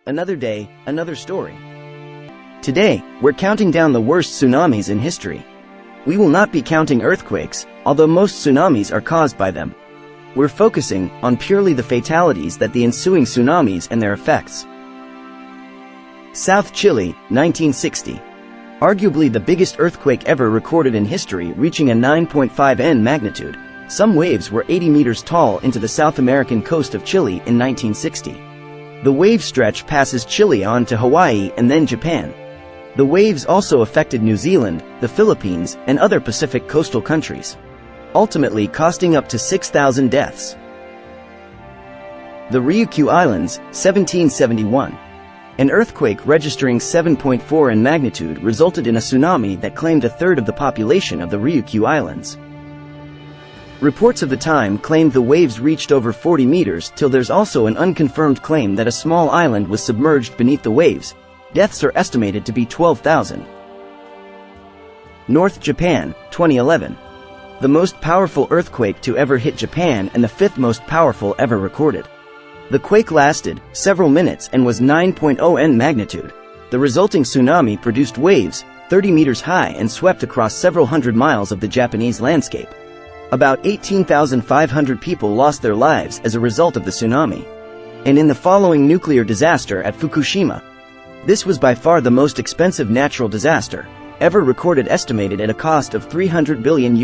Another day, another story. Today, we're counting down the worst tsunamis in history. We will not be counting earthquakes, although most tsunamis are caused by them. We're focusing on purely the fatalities that the ensuing tsunamis and their effects. South Chile, 1960. Arguably the biggest earthquake ever recorded in history, reaching a 9.5 N magnitude. Some waves were 80 meters tall into the South American coast of Chile in 1960. The wave stretch passes Chile on to Hawaii and then Japan. The waves also affected New Zealand, the Philippines, and other Pacific coastal countries, ultimately costing up to 6,000 deaths. The Ryukyu Islands, 1771. An earthquake registering 7.4 in magnitude resulted in a tsunami that claimed a third of the population of the Ryukyu Islands. Reports of the time claimed the waves reached over 40 meters, till there's also an unconfirmed claim that a small island was submerged beneath the waves. Deaths are estimated to be 12,000. North Japan, 2011. The most powerful earthquake to ever hit Japan and the fifth most powerful ever recorded. The quake lasted several minutes and was 9.0 N magnitude. The resulting tsunami produced waves 30 meters high and swept across several hundred miles of the Japanese landscape. About 18,500 people lost their lives as a result of the tsunami. And in the following nuclear disaster at Fukushima. This was by far the most expensive natural disaster ever recorded, estimated at a cost of $300 billion.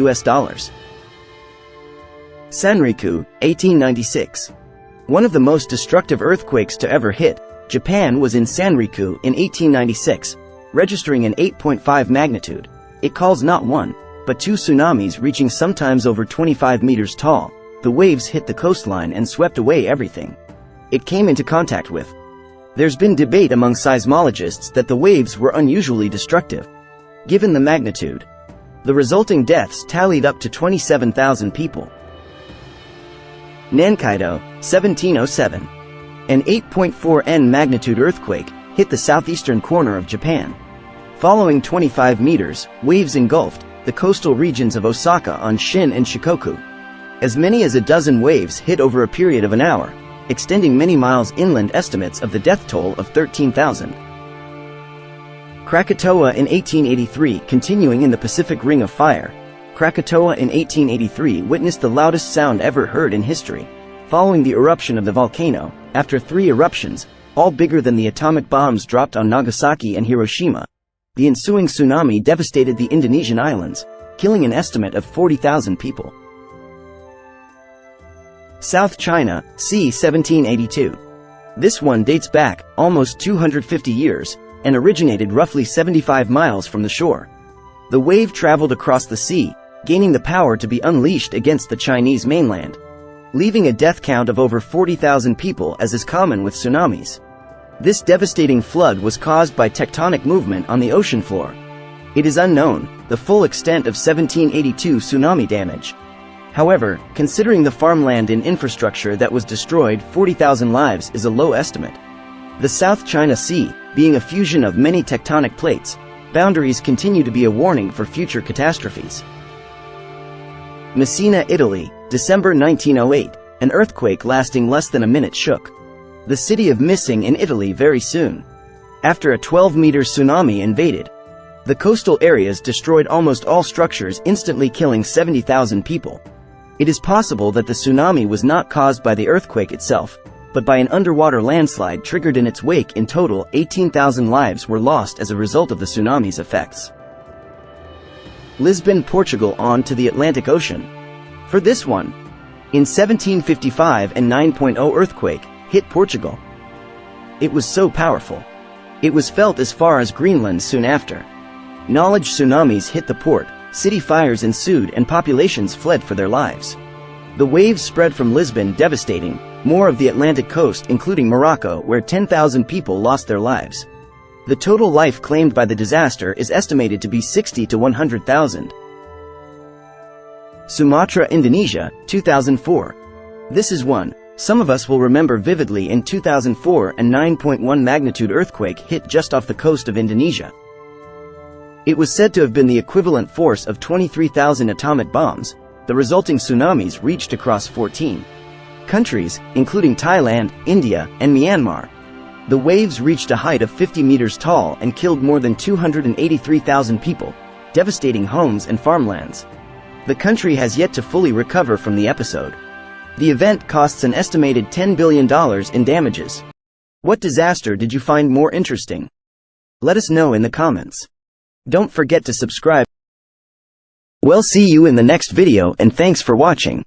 Sanriku, 1896. One of the most destructive earthquakes to ever hit Japan was in Sanriku in 1896, registering an 8.5 magnitude. It caused not one, but two tsunamis reaching sometimes over 25 meters tall. The waves hit the coastline and swept away everything it came into contact with. There's been debate among seismologists that the waves were unusually destructive, given the magnitude. The resulting deaths tallied up to 27,000 people. Nankaido, 1707. An 8.4 N magnitude earthquake hit the southeastern corner of Japan. Following 25 meters, waves engulfed the coastal regions of Osaka on Shin and Shikoku. As many as a dozen waves hit over a period of an hour, extending many miles inland. Estimates of the death toll of 13,000. Krakatoa in 1883. Continuing in the Pacific Ring of Fire, Krakatoa in 1883 witnessed the loudest sound ever heard in history, following the eruption of the volcano. After 3 eruptions, all bigger than the atomic bombs dropped on Nagasaki and Hiroshima, the ensuing tsunami devastated the Indonesian islands, killing an estimate of 40,000 people. South China, c. 1782. This one dates back almost 250 years and originated roughly 75 miles from the shore. The wave traveled across the sea, gaining the power to be unleashed against the Chinese mainland, leaving a death count of over 40,000 people, as is common with tsunamis. This devastating flood was caused by tectonic movement on the ocean floor. It is unknown the full extent of 1782 tsunami damage. However, considering the farmland and infrastructure that was destroyed, 40,000 lives is a low estimate. The South China Sea, being a fusion of many tectonic plates, boundaries continue to be a warning for future catastrophes. Messina, Italy, December 1908. An earthquake lasting less than a minute shook the city of Messina in Italy very soon after a 12-meter tsunami invaded. The coastal areas destroyed almost all structures, instantly killing 70,000 people. It is possible that the tsunami was not caused by the earthquake itself, but by an underwater landslide triggered in its wake. In total, 18,000 lives were lost as a result of the tsunami's effects. Lisbon, Portugal. On to the Atlantic Ocean. For this one, in 1755, a 9.0 earthquake hit Portugal. It was so powerful, it was felt as far as Greenland soon after. Knowledge tsunamis hit the port, city fires ensued, and populations fled for their lives. The waves spread from Lisbon, devastating more of the Atlantic coast, including Morocco, where 10,000 people lost their lives. The total life claimed by the disaster is estimated to be 60 to 100,000. Sumatra, Indonesia, 2004. This is one some of us will remember vividly. In 2004, a 9.1 magnitude earthquake hit just off the coast of Indonesia. It was said to have been the equivalent force of 23,000 atomic bombs. The resulting tsunamis reached across 14 countries, including Thailand, India, and Myanmar. The waves reached a height of 50 meters tall and killed more than 283,000 people, devastating homes and farmlands. The country has yet to fully recover from the episode. The event costs an estimated $10 billion in damages. What disaster did you find more interesting? Let us know in the comments. Don't forget to subscribe. We'll see you in the next video, and thanks for watching.